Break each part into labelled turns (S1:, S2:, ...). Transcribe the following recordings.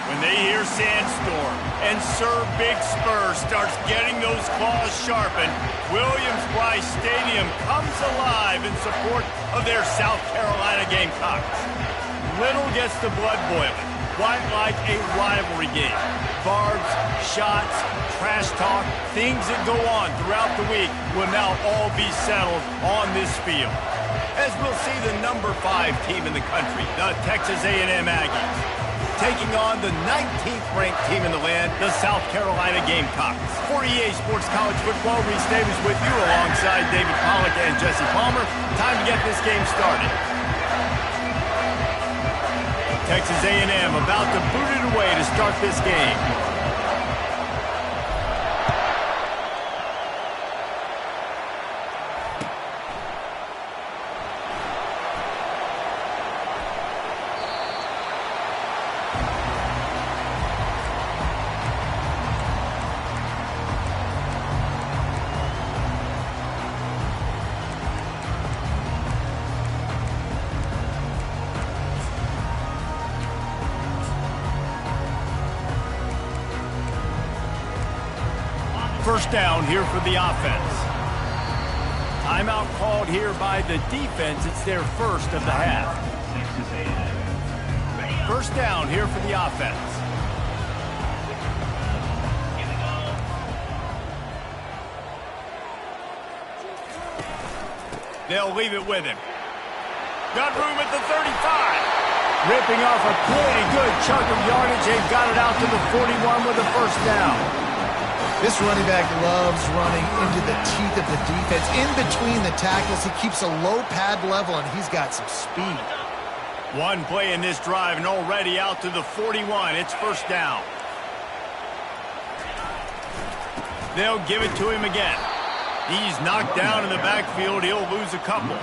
S1: When they hear Sandstorm and Sir Big Spur starts getting those claws sharpened, Williams-Brice Stadium comes alive in support of their South Carolina Gamecocks. Little gets the blood boiling, quite like a rivalry game. Barbs, shots, trash talk, things that go on throughout the week will now all be settled on this field. As we'll see the number 5 team in the country, the Texas A&M Aggies, taking on the 19th ranked team in the land, the South Carolina Gamecocks. For EA Sports College Football, Reese Davis with you alongside David Pollack and Jesse Palmer. Time to get this game started. Texas A&M about to boot it away to start this game. First down here for the offense. Timeout called here by the defense. It's their first of the half. First down here for the offense. They'll leave it with him. Got room at the 35. Ripping off a pretty good chunk of yardage. They've got it out to the 41 with a first down.
S2: This running back loves running into the teeth of the defense. In between the tackles, he keeps a low pad level, and he's got some speed.
S1: One play in this drive, and already out to the 41. It's first down. They'll give it to him again. He's knocked down in the backfield. He'll lose a couple.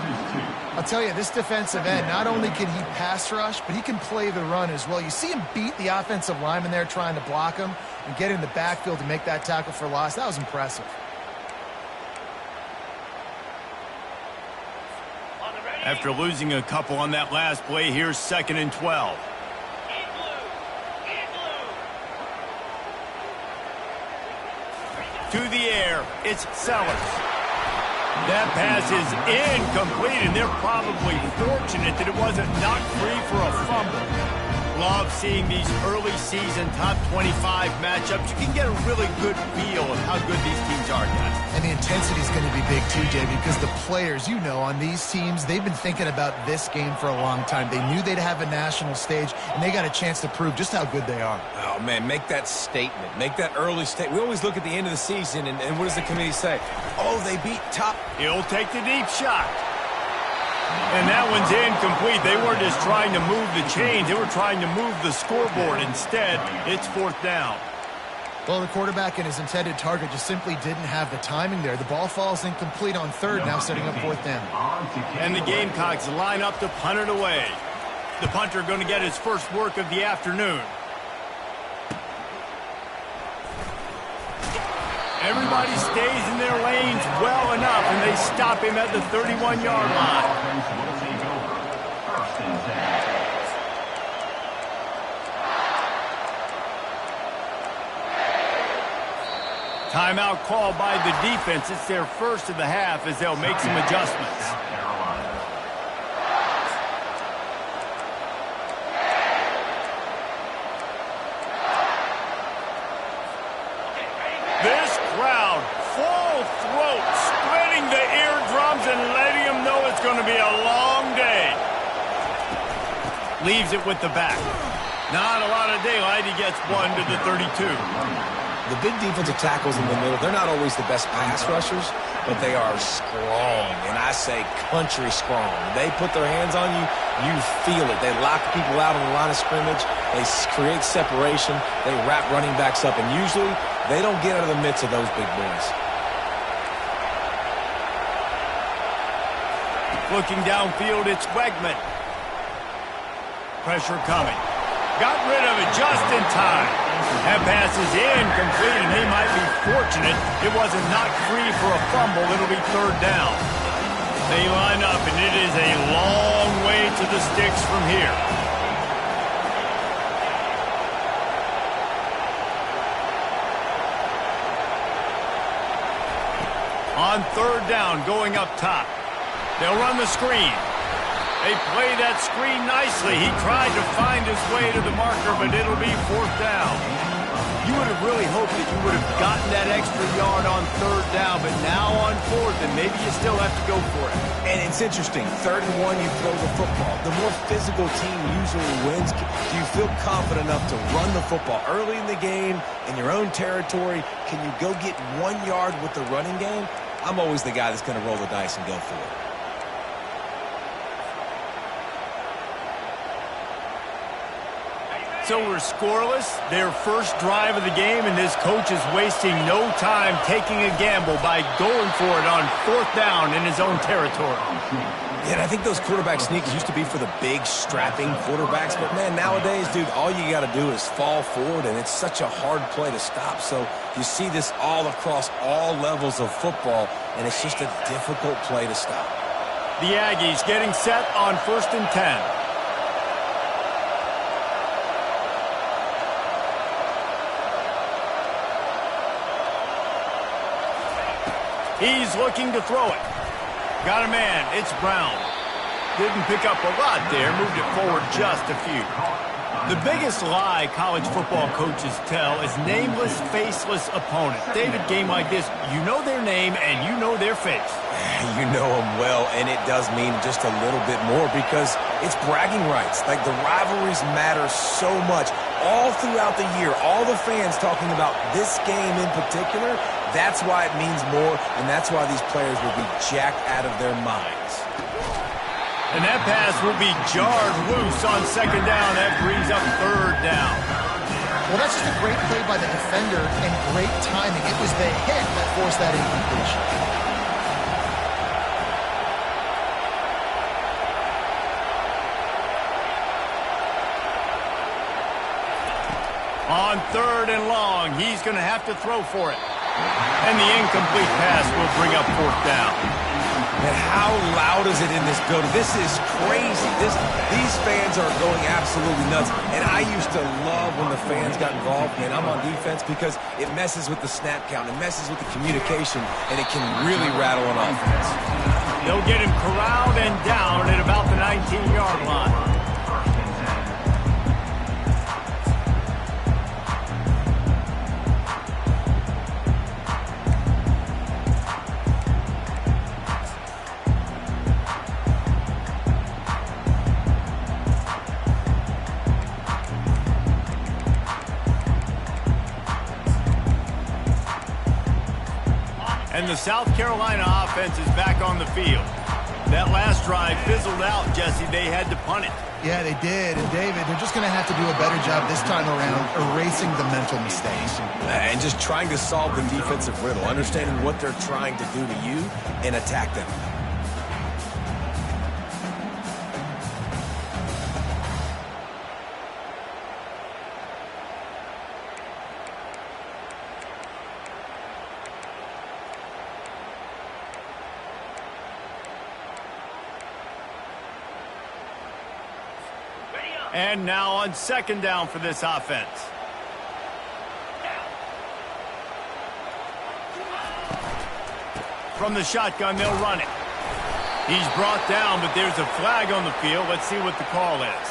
S2: I'll tell you, this defensive end, not only can he pass rush, but he can play the run as well. You see him beat the offensive lineman there trying to block him and get in the backfield to make that tackle for loss. That was impressive.
S1: After losing a couple on that last play, here's 2nd and 12. To the air, it's Sellers. That pass is incomplete, and they're probably fortunate that it wasn't knocked free for a fumble. Love seeing these early season top 25 matchups. You can get a really good feel of how good these teams are, guys.
S2: And the intensity is going to be big too, Jay, because the players, you know, on these teams, they've been thinking about this game for a long time. They knew they'd have a national stage, and they got a chance to prove just how good they are.
S3: Oh, man, make that statement. Make that early statement. We always look at the end of the season, and what does the committee say? Oh, they beat top.
S1: He'll take the deep shot. And that one's incomplete. They weren't just trying to move the chains. They were trying to move the scoreboard. Instead, it's fourth down.
S2: Well, the quarterback and his intended target just simply didn't have the timing there. The ball falls incomplete on third, now setting up fourth down.
S1: And the Gamecocks line up to punt it away. The punter going to get his first work of the afternoon. Everybody stays in their lanes well enough, and they stop him at the 31-yard line. Timeout called by the defense. It's their first of the half as they'll make some adjustments. This crowd, full throat, splitting the eardrums and letting them know it's going to be a long day. Leaves it with the back. Not a lot of daylight. He gets one to the 32.
S3: The big defensive tackles in the middle, they're not always the best pass rushers, but they are strong, and I say country strong. They put their hands on you, you feel it. They lock people out on the line of scrimmage. They create separation. They wrap running backs up, and usually they don't get out of the midst of those big boys.
S1: Looking downfield, it's Wegman. Pressure coming. Got rid of it just in time. That pass is incomplete, and they might be fortunate it wasn't knocked free for a fumble. It'll be third down. They line up, and it is a long way to the sticks from here. on third down going up top. They'll run the screen. They play that screen nicely. He tried to find his way to the marker, but it'll be fourth down. You would have really hoped that you would have gotten that extra yard on third down, but now on fourth, and maybe you still have to go for it.
S3: And it's interesting. 3rd and 1, you throw the football. The more physical team usually wins. Do you feel confident enough to run the football early in the game, in your own territory? Can you go get 1 yard with the running game? I'm always the guy that's going to roll the dice and go for it.
S1: So we're scoreless, their first drive of the game, and this coach is wasting no time taking a gamble by going for it on fourth down in his own territory.
S3: Yeah, and I think those quarterback sneaks used to be for the big, strapping quarterbacks, but man, nowadays, dude, all you got to do is fall forward, and it's such a hard play to stop. So you see this all across all levels of football, and it's just a difficult play to stop.
S1: The Aggies getting set on 1st and 10. He's looking to throw it. Got a man. It's Brown. Didn't pick up a lot there. Moved it forward just a few. The biggest lie college football coaches tell is nameless, faceless opponent. David, game like this, you know their name and you know their face.
S3: You know them well, and it does mean just a little bit more because it's bragging rights. Like, the rivalries matter so much. All throughout the year, all the fans talking about this game in particular. That's why it means more, and that's why these players will be jacked out of their minds.
S1: And that pass will be jarred loose on 2nd down. That brings up 3rd down.
S2: Well, that's just a great play by the defender and great timing. It was the hit that forced that incompletion.
S1: On 3rd and long, he's going to have to throw for it. And the incomplete pass will bring up 4th down.
S3: And how loud is it in this building? This is crazy. These fans are going absolutely nuts. And I used to love when the fans got involved, and I'm on defense, because it messes with the snap count. It messes with the communication, and it can really rattle an offense.
S1: They'll get him corralled and down at about the 19-yard line. And the South Carolina offense is back on the field. That last drive fizzled out, Jesse. They had to punt it.
S2: Yeah, they did. And, David, they're just going to have to do a better job this time around erasing the mental mistakes.
S3: And just trying to solve the defensive riddle, understanding what they're trying to do to you and attack them.
S1: And now on 2nd down for this offense. From the shotgun, they'll run it. He's brought down, but there's a flag on the field. Let's see what the call is.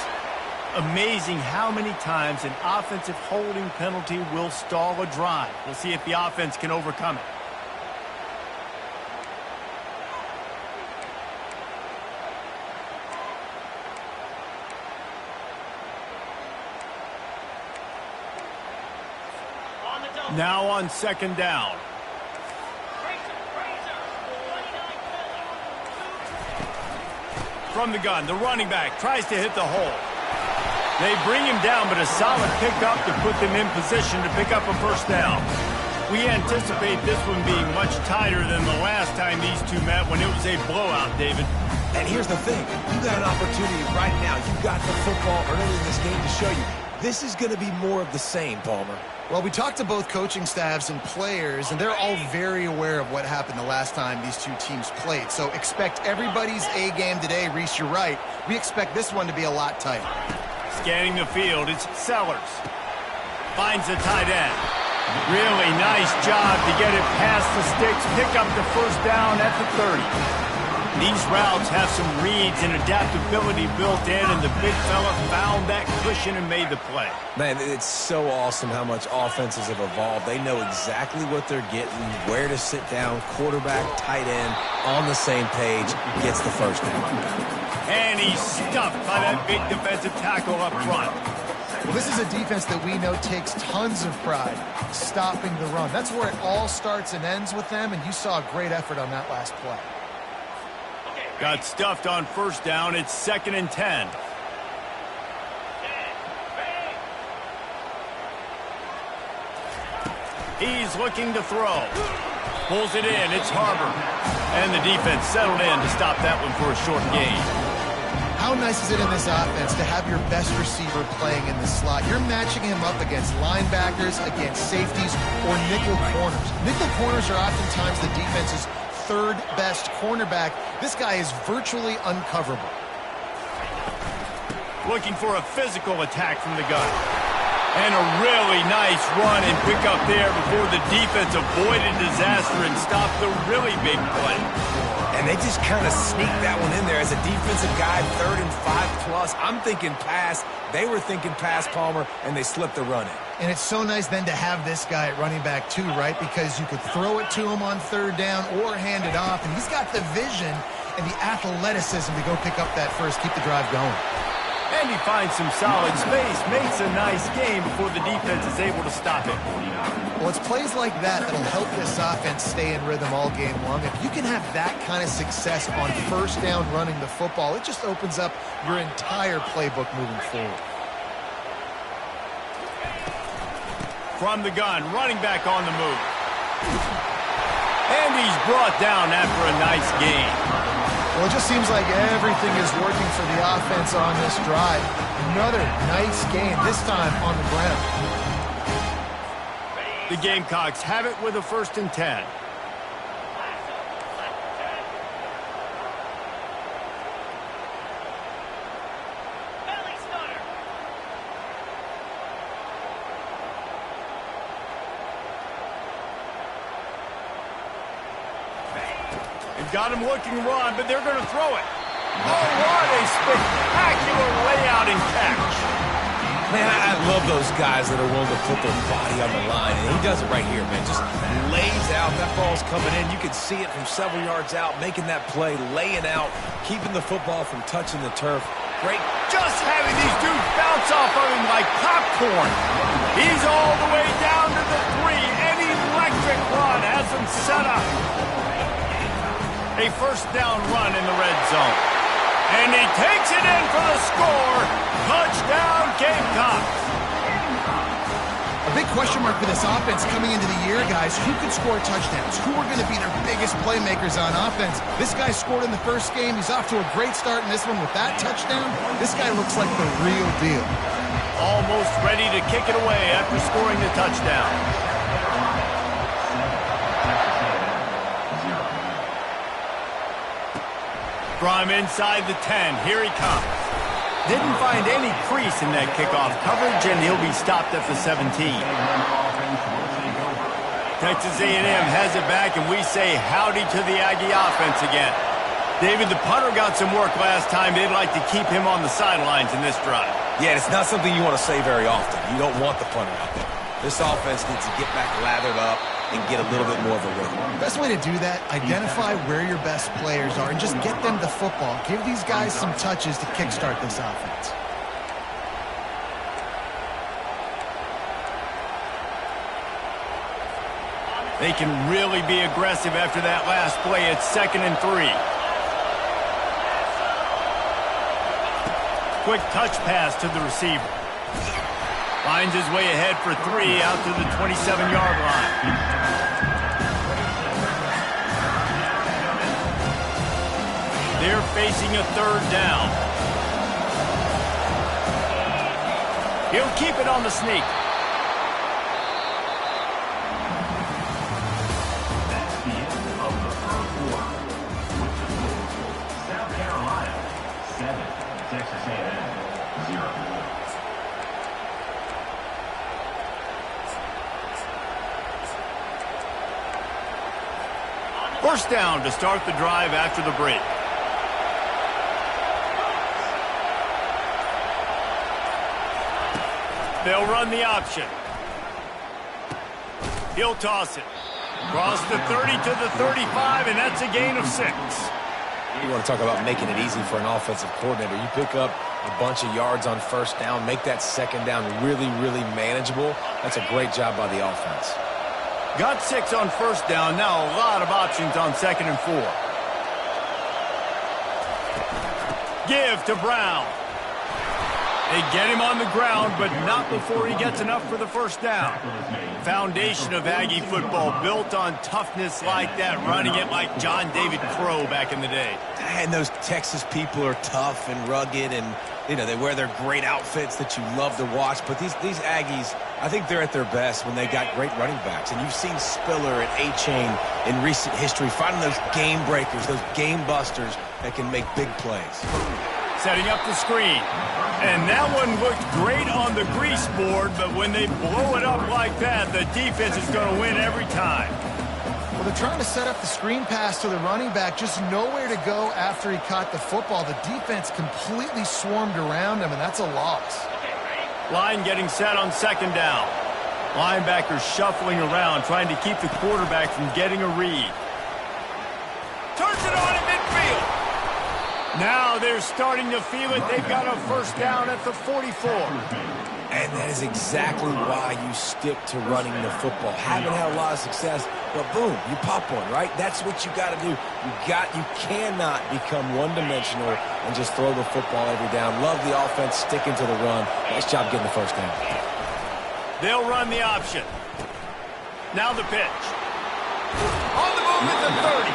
S1: Amazing how many times an offensive holding penalty will stall a drive. We'll see if the offense can overcome it. Now on 2nd down. From the gun, the running back tries to hit the hole. They bring him down, but a solid pickup to put them in position to pick up a 1st down. We anticipate this one being much tighter than the last time these two met when it was a blowout, David.
S3: And here's the thing. You got an opportunity right now. You got the football early in this game to show you. This is going to be more of the same, Palmer.
S2: Well, we talked to both coaching staffs and players, and they're all very aware of what happened the last time these two teams played. So expect everybody's A game today. Reese, you're right. We expect this one to be a lot tighter.
S1: Scanning the field, it's Sellers. Finds the tight end. Really nice job to get it past the sticks, pick up the first down at the 30. These routes have some reads and adaptability built in, and the big fella found that cushion and made the play.
S3: Man, it's so awesome how much offenses have evolved. They know exactly what they're getting, where to sit down, quarterback, tight end, on the same page, gets the first down.
S1: And he's stuffed by that big defensive tackle up front.
S2: Well, this is a defense that we know takes tons of pride stopping the run. That's where it all starts and ends with them, and you saw a great effort on that last play.
S1: Got stuffed on first down. It's 2nd and 10. He's looking to throw. Pulls it in. It's Harbor. And the defense settled in to stop that one for a short gain.
S2: How nice is it in this offense to have your best receiver playing in the slot? You're matching him up against linebackers, against safeties, or nickel corners. Nickel corners are oftentimes the defense's third best cornerback. This guy is virtually uncoverable.
S1: Looking for a physical attack from the gun. And a really nice run and pick up there before the defense avoided disaster and stopped the really big play.
S3: And they just kind of sneaked that one in there as a defensive guy, 3rd and 5+. I'm thinking pass. They were thinking pass, Palmer, and they slipped the run in.
S2: And it's so nice then to have this guy at running back too, right? Because you could throw it to him on 3rd down or hand it off. And he's got the vision and the athleticism to go pick up that first, keep the drive going.
S1: And he finds some solid space, makes a nice game before the defense is able to stop it.
S2: Well, it's plays like that that'll help this offense stay in rhythm all game long. If you can have that kind of success on first down running the football, it just opens up your entire playbook moving forward.
S1: From the gun, running back on the move. And he's brought down after a nice gain.
S2: Well, it just seems like everything is working for the offense on this drive. Another nice game, this time on the ground.
S1: The Gamecocks have it with a 1st and 10. Got him looking run, but they're going to throw it. Oh, what a spectacular layout and catch.
S3: Man, I love those guys that are willing to put their body on the line, and he does it right here, man. Just lays out. That ball's coming in. You can see it from several yards out, making that play, laying out, keeping the football from touching the turf. Great.
S1: Just having these dudes bounce off of him like popcorn. He's all the way down to the 3. An electric run has him set up. A first down run in the red zone. And he takes it in for the score. Touchdown, Gamecocks.
S2: A big question mark for this offense coming into the year, guys. Who could score touchdowns? Who are going to be their biggest playmakers on offense? This guy scored in the first game. He's off to a great start in this one with that touchdown. This guy looks like the real deal.
S1: Almost ready to kick it away after scoring the touchdown. From inside the 10, here he comes. Didn't find any crease in that kickoff coverage, and he'll be stopped at the 17. Texas A&M has it back, and we say howdy to the Aggie offense again. David, the punter got some work last time. They'd like to keep him on the sidelines in this drive.
S3: Yeah, it's not something you want to say very often. You don't want the punter out there. This offense needs to get back lathered up and get a little bit more of a rhythm.
S2: Best way to do that, identify where your best players are and just get them the football. Give these guys some touches to kickstart this offense.
S1: They can really be aggressive after that last play. It's 2nd and 3. Quick touch pass to the receiver. Finds his way ahead for 3 out to the 27-yard line. They're facing a 3rd down. He'll keep it on the sneak.
S4: South Carolina, 7. Texas A&M, 0.
S1: First down to start the drive after the break. They'll run the option. He'll toss it. Cross the 30 to the 35, and that's a gain of 6.
S3: You want to talk about making it easy for an offensive coordinator. You pick up a bunch of yards on first down, make that second down really, really manageable. That's a great job by the offense.
S1: Got 6 on first down. Now a lot of options on 2nd and 4. Give to Brown. They get him on the ground, but not before he gets enough for the first down. Foundation of Aggie football built on toughness like that, running it like John David Crow back in the day.
S3: And those Texas people are tough and rugged, and you know they wear their great outfits that you love to watch. But these Aggies, I think they're at their best when they got great running backs. And you've seen Spiller and A-Chain in recent history finding those game breakers, those game busters that can make big plays.
S1: Setting up the screen. And that one looked great on the grease board, but when they blow it up like that, the defense is going to win every time.
S2: Well, they're trying to set up the screen pass to the running back, just nowhere to go after he caught the football. The defense completely swarmed around him, and that's a loss.
S1: Line getting set on 2nd down. Linebackers shuffling around, trying to keep the quarterback from getting a read. Turns it on in midfield. Now they're starting to feel it. They've got a first down at the 44.
S3: And that is exactly why you stick to running the football. Haven't had a lot of success, but boom, you pop one, right? That's what you got to do. You cannot become one-dimensional and just throw the football every down. Love the offense sticking to the run. Nice job getting the first down.
S1: They'll run the option. Now the pitch. On the move at the 30.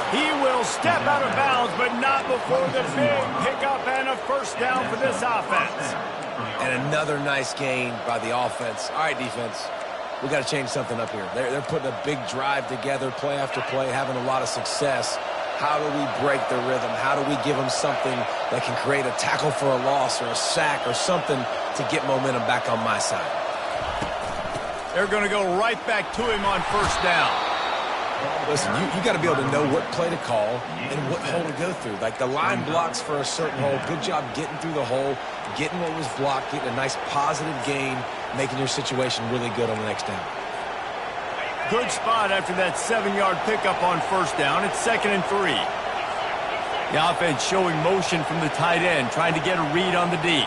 S1: He will step out of bounds, but not before the big pickup and a first down for this offense.
S3: And another nice gain by the offense. All right, defense, we got to change something up here. They're putting a big drive together, play after play, having a lot of success. How do we break the rhythm? How do we give them something that can create a tackle for a loss or a sack or something to get momentum back on my side?
S1: They're going to go right back to him on first down.
S3: Listen, you got to be able to know what play to call and what hole to go through. Like the line blocks for a certain hole. Good job getting through the hole, getting what was blocked, getting a nice positive gain, making your situation really good on the next down.
S1: Good spot after that 7-yard pickup on first down. It's 2nd and 3. The offense showing motion from the tight end, trying to get a read on the D.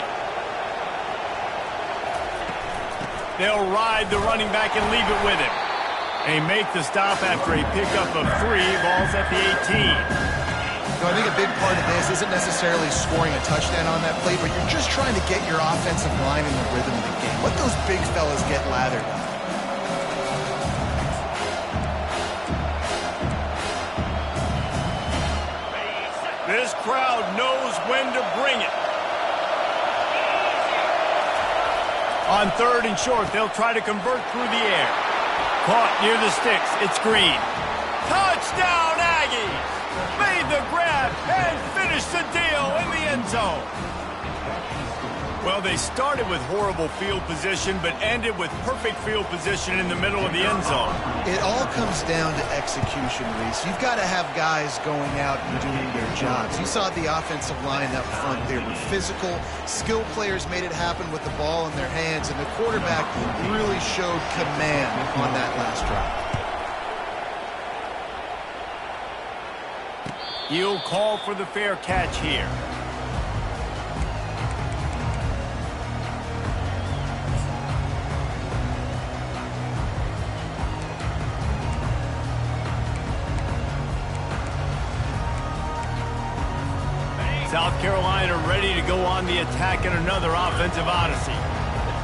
S1: They'll ride the running back and leave it with him. They make the stop after a pickup of 3. Ball's at the 18.
S2: No, I think a big part of this isn't necessarily scoring a touchdown on that play, but you're just trying to get your offensive line in the rhythm of the game. Let those big fellas get lathered up.
S1: This crowd knows when to bring it. On 3rd and short, they'll try to convert through the air. Caught near the sticks. It's Green. Touchdown, Aggies! Made the grab and finished the deal in the end zone. Well, they started with horrible field position, but ended with perfect field position in the middle of the end zone.
S2: It all comes down to execution, Reese. You've got to have guys going out and doing their jobs. You saw the offensive line up front. They were physical. Skilled players made it happen with the ball in their hands, and the quarterback really showed command on that last drive.
S1: He'll call for the fair catch here. South Carolina ready to go on the attack in another offensive odyssey.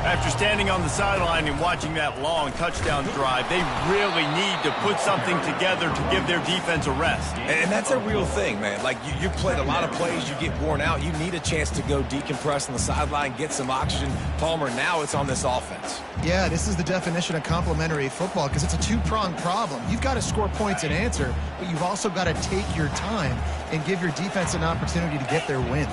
S1: After standing on the sideline and watching that long touchdown drive, they really need to put something together to give their defense a rest.
S3: And that's a real thing, man. Like, you played a lot of plays, you get worn out. You need a chance to go decompress on the sideline, get some oxygen. Palmer, now it's on this offense.
S2: Yeah, this is the definition of complementary football because it's a two-pronged problem. You've got to score points and answer, but you've also got to take your time and give your defense an opportunity to get their wind.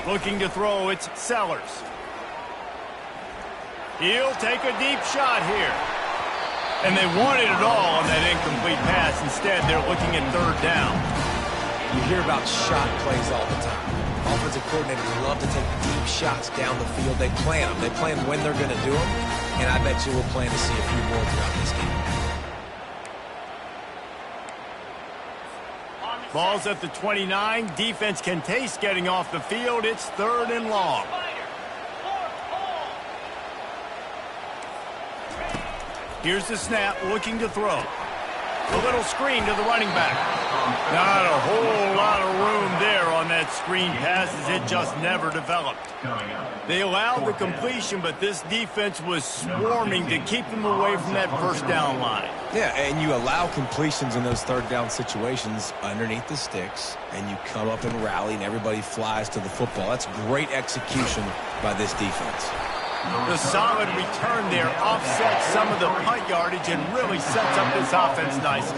S1: Looking to throw, it's Sellers. He'll take a deep shot here. And they wanted it all on that incomplete pass. Instead, they're looking at third down.
S3: You hear about shot plays all the time. Offensive coordinators love to take deep shots down the field. They plan them. They plan when they're going to do them. And I bet you we'll plan to see a few more throughout this game.
S1: Ball's at the 29. Defense can taste getting off the field. It's third and long. Here's the snap, looking to throw. A little screen to the running back. Not a whole lot of room there on that screen pass as it just never developed. They allowed the completion, but this defense was swarming to keep them away from that first down line.
S3: Yeah, and you allow completions in those third down situations underneath the sticks, and you come up and rally, and everybody flies to the football. That's great execution by this defense.
S1: The solid return there offsets some of the punt yardage and really sets up this offense nicely.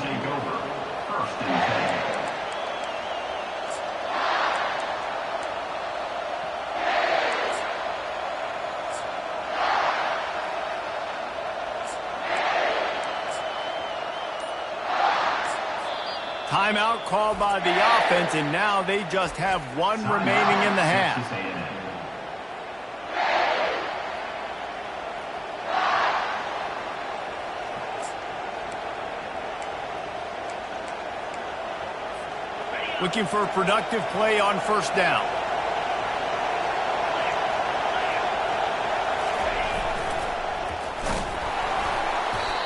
S1: Timeout called by the offense, and now they just have one remaining in the half. Looking for a productive play on first down.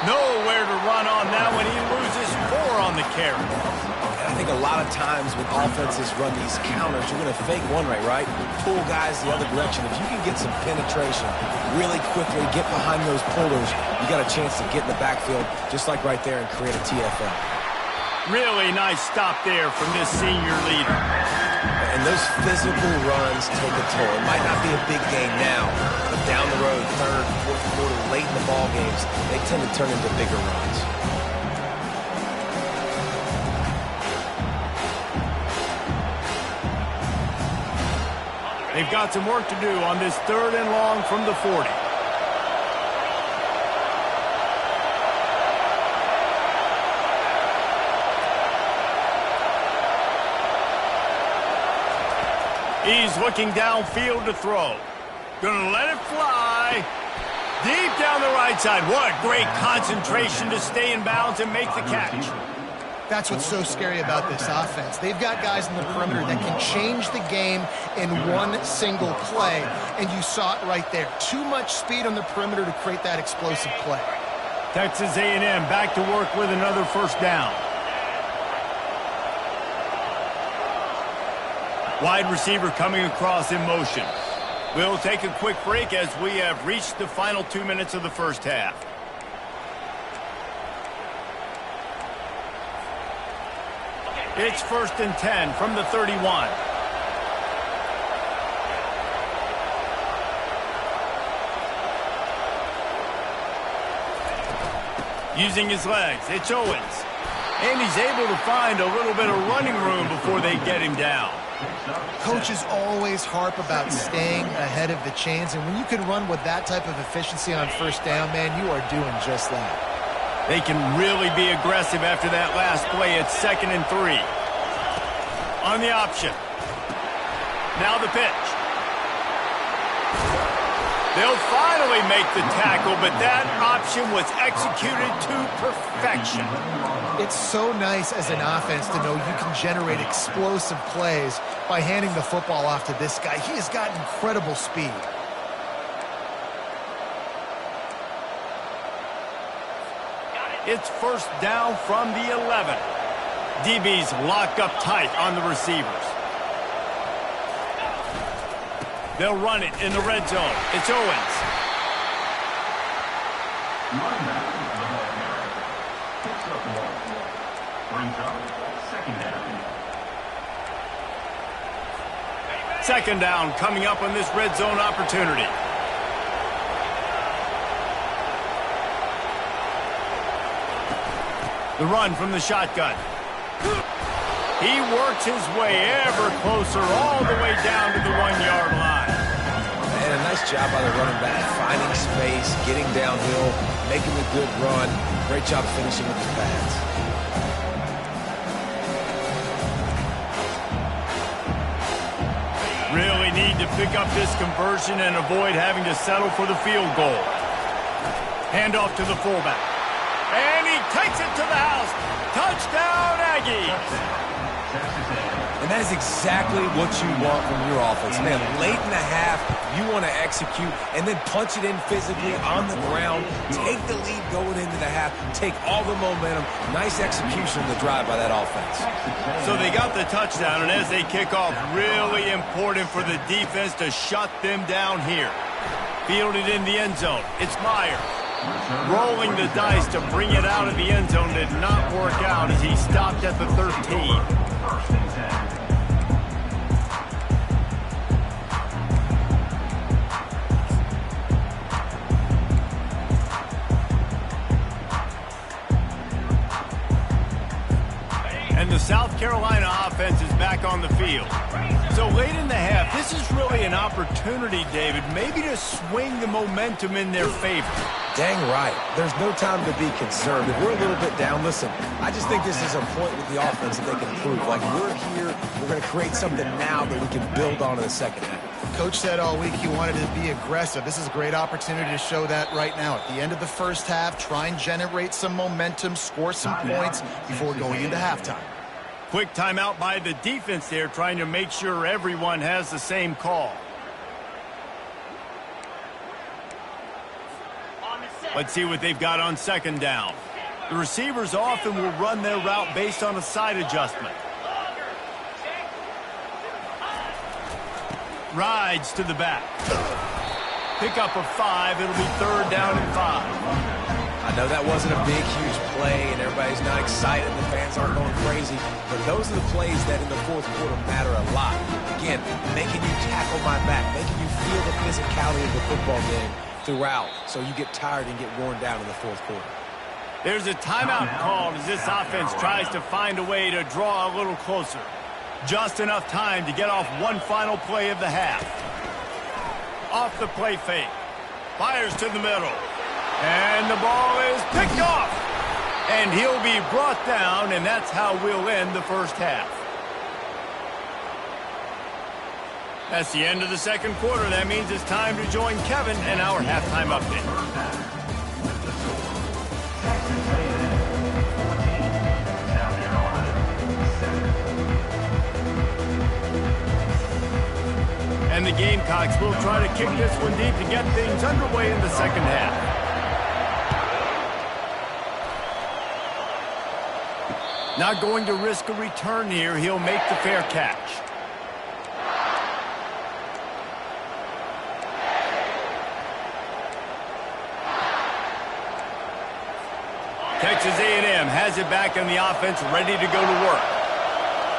S1: Nowhere to run on that one. He loses 4 on the carry.
S3: And I think a lot of times when offenses run these counters, you're going to fake one right? Pull guys the other direction. If you can get some penetration really quickly, get behind those pullers, you got a chance to get in the backfield just like right there and create a TFL.
S1: Really nice stop there from this senior leader.
S3: And those physical runs take a toll. It might not be a big game now, but down the road, third, fourth quarter, late in the ball games, they tend to turn into bigger runs.
S1: They've got some work to do on this third and long from the 40. He's looking downfield to throw. Gonna let it fly. Deep down the right side. What great concentration to stay in bounds and make the catch.
S2: That's what's so scary about this offense. They've got guys in the perimeter that can change the game in one single play, and you saw it right there. Too much speed on the perimeter to create that explosive play.
S1: Texas A&M back to work with another first down. Wide receiver coming across in motion. We'll take a quick break as we have reached the final 2 minutes of the first half. It's 1st and 10 from the 31. Using his legs, it's Owens. And he's able to find a little bit of running room before they get him down.
S2: Coaches always harp about staying ahead of the chains, and when you can run with that type of efficiency on first down, man, you are doing just that.
S1: They can really be aggressive after that last play. It's 2nd and 3. On the option. Now the pitch. They'll finally make the tackle, but that option was executed to perfection.
S2: It's so nice as an offense to know you can generate explosive plays by handing the football off to this guy. He has got incredible speed.
S1: It's first down from the 11. DB's locked up tight on the receivers. They'll run it in the red zone. It's Owens. Second down coming up on this red zone opportunity. The run from the shotgun. He works his way ever closer all the way down to the 1-yard line.
S3: And a Nice job by the running back, finding space, getting downhill, making a good run. Great job finishing with the pads.
S1: Really need to pick up this conversion and avoid having to settle for the field goal. Handoff to the fullback. And he takes it to the house. Touchdown, Aggies.
S3: And that is exactly what you want from your offense. Man, late in the half, you want to execute and then punch it in physically on the ground. Take the lead going into the half. Take all the momentum. Nice execution of the drive by that offense.
S1: So they got the touchdown, and as they kick off, really important for the defense to shut them down here. Fielded in the end zone. It's Meyer. Rolling the dice to bring it out of the end zone did not work out as he stopped at the 13.
S4: First and 10.
S1: And the South Carolina offense is back on the field. So late in the half, this is really an opportunity, David, maybe to swing the momentum in their favor.
S3: Dang right. There's no time to be concerned. If we're a little bit down, listen, I just think this is a point with the offense that they can improve. Like, we're here, we're going to create something now that we can build on in the second half.
S2: Coach said all week he wanted to be aggressive. This is a great opportunity to show that right now. At the end of the first half, try and generate some momentum, score some points before going into halftime.
S1: Quick timeout by the defense there, trying to make sure everyone has the same call. Let's see what they've got on second down. The receivers often will run their route based on a side adjustment. Rides to the back. Pick up of 5. It'll be third down and 5.
S3: I know that wasn't a big, huge play, and everybody's not excited. The fans aren't going crazy. But those are the plays that in the fourth quarter matter a lot. Again, making you tackle my back, making you feel the physicality of the football game throughout, so you get tired and get worn down in the fourth quarter.
S1: There's a timeout called as this offense tries to find a way to draw a little closer. Just enough time to get off one final play of the half. Off the play fake. Fires to the middle. And the ball is picked off. And he'll be brought down, and that's how we'll end the first half. That's the end of the second quarter. That means it's time to join Kevin and our halftime update. And the Gamecocks will try to kick this one deep to get things underway in the second half. Not going to risk a return here. He'll make the fair catch. Texas A&M has it back in the offense, ready to go to work.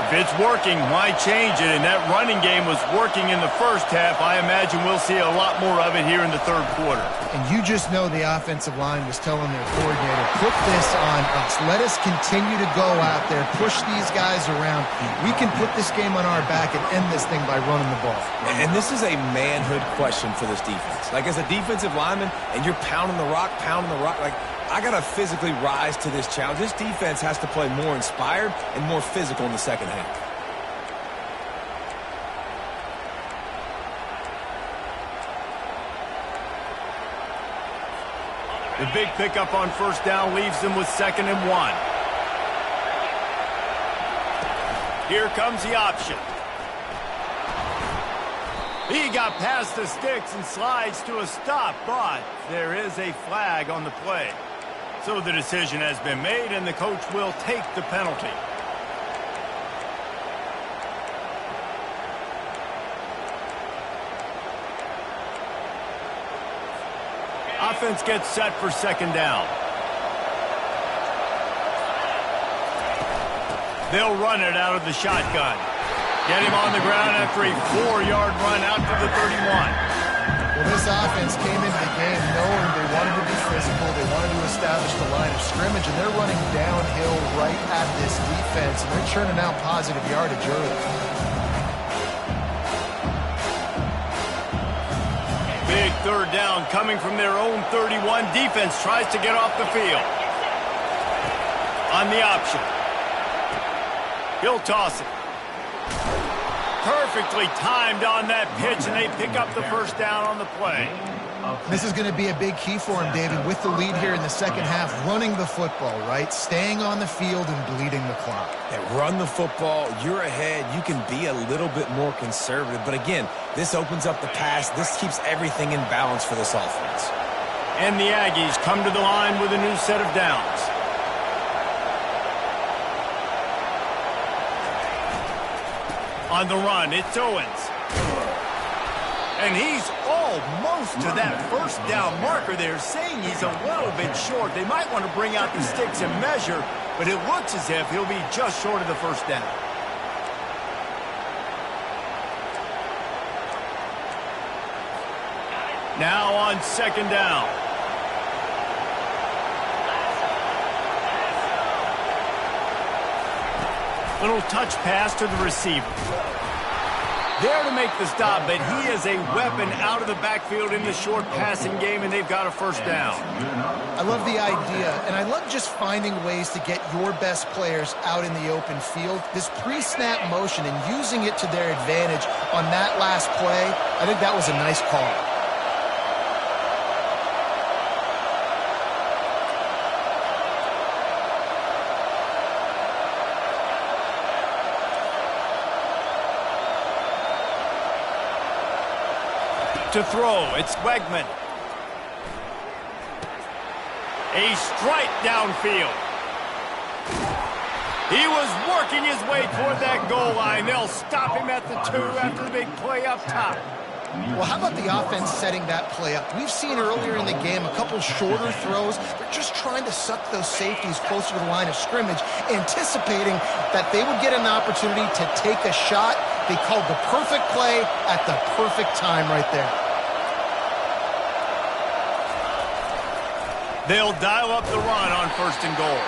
S1: If it's working, why change it? And that running game was working in the first half. I imagine we'll see a lot more of it here in the third quarter.
S2: And you just know the offensive line was telling their coordinator, put this on us. Let us continue to go out there, push these guys around. We can put this game on our back and end this thing by running the ball.
S3: And this is a manhood question for this defense. Like, as a defensive lineman, and you're pounding the rock, like, I got to physically rise to this challenge. This defense has to play more inspired and more physical in the second half.
S1: The big pickup on first down leaves them with 2nd and 1. Here comes the option. He got past the sticks and slides to a stop, but there is a flag on the play. So the decision has been made, and the coach will take the penalty. Offense gets set for 2nd down. They'll run it out of the shotgun. Get him on the ground after a 4-yard run out to the 31.
S2: Well, this offense came into the game knowing they wanted to be physical, they wanted to establish the line of scrimmage, and they're running downhill right at this defense, and they're churning out positive yardage early.
S1: Big third down coming from their own 31. Defense tries to get off the field. On the option. He'll toss it. Perfectly timed on that pitch, and they pick up the first down on the play.
S2: This is going to be a big key for him, David, with the lead here in the second half, running the football, right? Staying on the field and bleeding the clock.
S3: And run the football, you're ahead, you can be a little bit more conservative. But again, this opens up the pass. This keeps everything in balance for this offense.
S1: And the Aggies come to the line with a new set of downs. On the run, it's Owens. And he's almost to that first down marker there, saying he's a little bit short. They might want to bring out the sticks and measure, but it looks as if he'll be just short of the first down. Now on second down. Little touch pass to the receiver. There to make the stop, but he is a weapon out of the backfield in the short passing game, and they've got a first down.
S2: I love the idea, and I love just finding ways to get your best players out in the open field. This pre-snap motion and using it to their advantage on that last play, I think that was a nice call.
S1: To throw, it's Wegman. A strike downfield. He was working his way toward that goal line. They'll stop him at the 2 after the big play up top.
S2: Well, how about the offense setting that play up? We've seen earlier in the game a couple shorter throws. They're just trying to suck those safeties closer to the line of scrimmage, anticipating that they would get an opportunity to take a shot. They called the perfect play at the perfect time right there.
S1: They'll dial up the run on first and goal.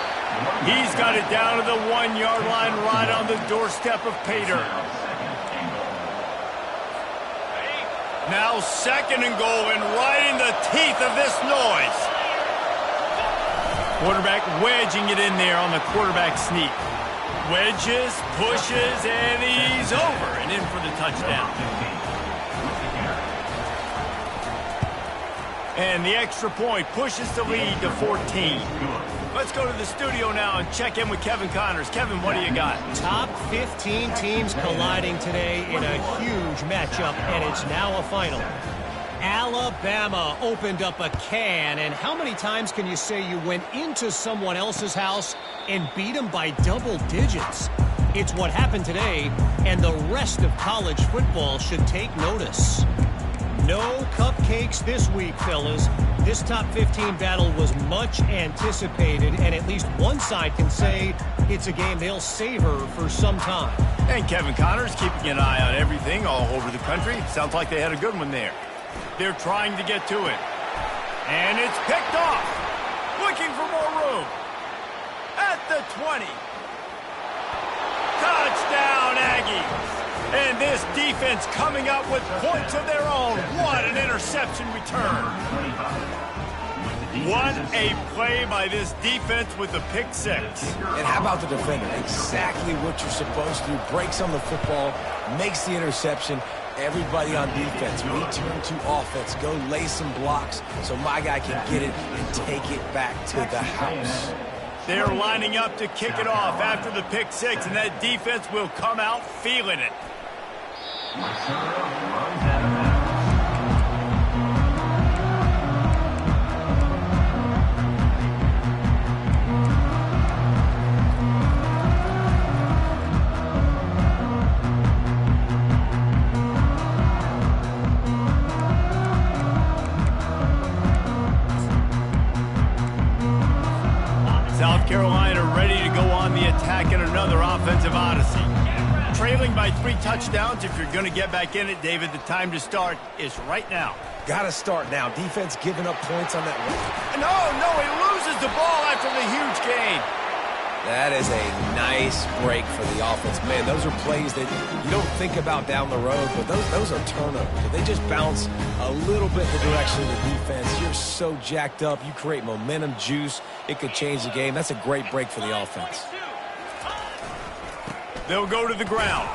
S1: He's got it down to the 1-yard line right on the doorstep of Pater. Now second and goal and right in the teeth of this noise. Quarterback wedging it in there on the quarterback sneak. Wedges, pushes, and he's over and in for the touchdown. And the extra point pushes the lead to 14. Let's go to the studio now and check in with Kevin Connors. Kevin, what do you got?
S5: Top 15 teams colliding today in a huge matchup, and it's now a final. Alabama opened up a can, and how many times can you say you went into someone else's house and beat them by double digits? It's what happened today, and the rest of college football should take notice. No cupcakes this week, fellas. This top 15 battle was much anticipated, and at least one side can say it's a game they'll savor for some time.
S1: And Kevin Connors keeping an eye on everything all over the country. Sounds like they had a good one there. They're trying to get to it. And it's picked off. Looking for more room. At the 20. Touchdown, Aggies. And this defense coming up with points of their own. What an interception return. What a play by this defense with the pick six.
S3: And how about the defender? Exactly what you're supposed to do. Breaks on the football, makes the interception. Everybody on defense, we turn to offense. Go lay some blocks so my guy can get it and take it back to the house.
S1: They're lining up to kick it off after the pick six, and that defense will come out feeling it. South Carolina ready to go on the attack in another offensive odyssey. Trailing by 3 touchdowns. If you're going to get back in it, David, the time to start is right now.
S3: Got to start now. Defense giving up points on that one.
S1: No, he loses the ball after the huge gain.
S3: That is a nice break for the offense. Man, those are plays that you don't think about down the road, but those are turnovers. If they just bounce a little bit in the direction of the defense, you're so jacked up. You create momentum, juice. It could change the game. That's a great break for the offense.
S1: They'll go to the ground.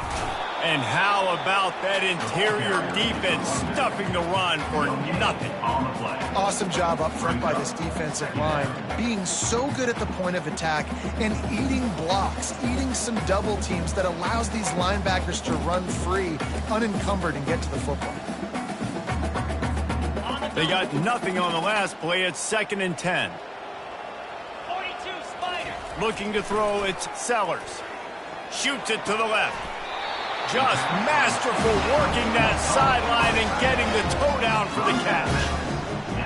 S1: And how about that interior defense stuffing the run for nothing?
S2: Awesome job up front by this defensive line, being so good at the point of attack and eating blocks, eating some double teams that allows these linebackers to run free, unencumbered, and get to the football.
S1: They got nothing on the last play. It's 2nd and 10.
S6: 42 Spider.
S1: Looking to throw, it's Sellers. Shoots it to the left. Just masterful working that sideline and getting the toe down for the catch.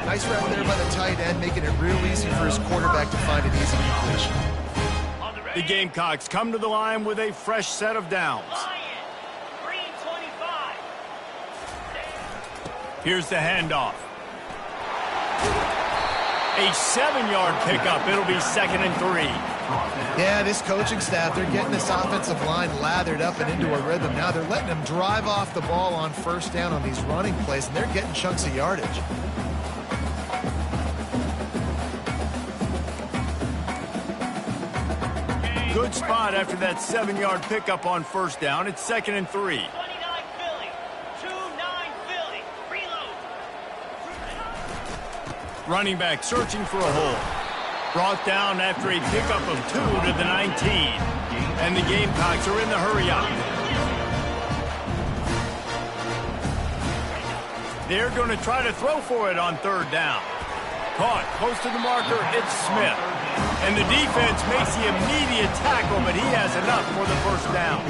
S2: Nice route there by the tight end, making it real easy for his quarterback to find an easy completion.
S1: The Gamecocks come to the line with a fresh set of downs.
S6: Lion. Green 25.
S1: Here's the handoff. A 7-yard pickup. It'll be 2nd and 3.
S2: Yeah, this coaching staff, they're getting this offensive line lathered up and into a rhythm. Now they're letting them drive off the ball on 1st down on these running plays, and they're getting chunks of yardage.
S1: Good spot after that 7-yard pickup on 1st down. It's 2nd and 3.
S6: 29 Philly. 2-9 Philly. Reload.
S1: Running back searching for a hole. Brought down after a pickup of 2 to the 19. And the Gamecocks are in the hurry up. They're going to try to throw for it on 3rd down. Caught close to the marker, it's Smith. And the defense makes the immediate tackle, but he has enough for the 1st down.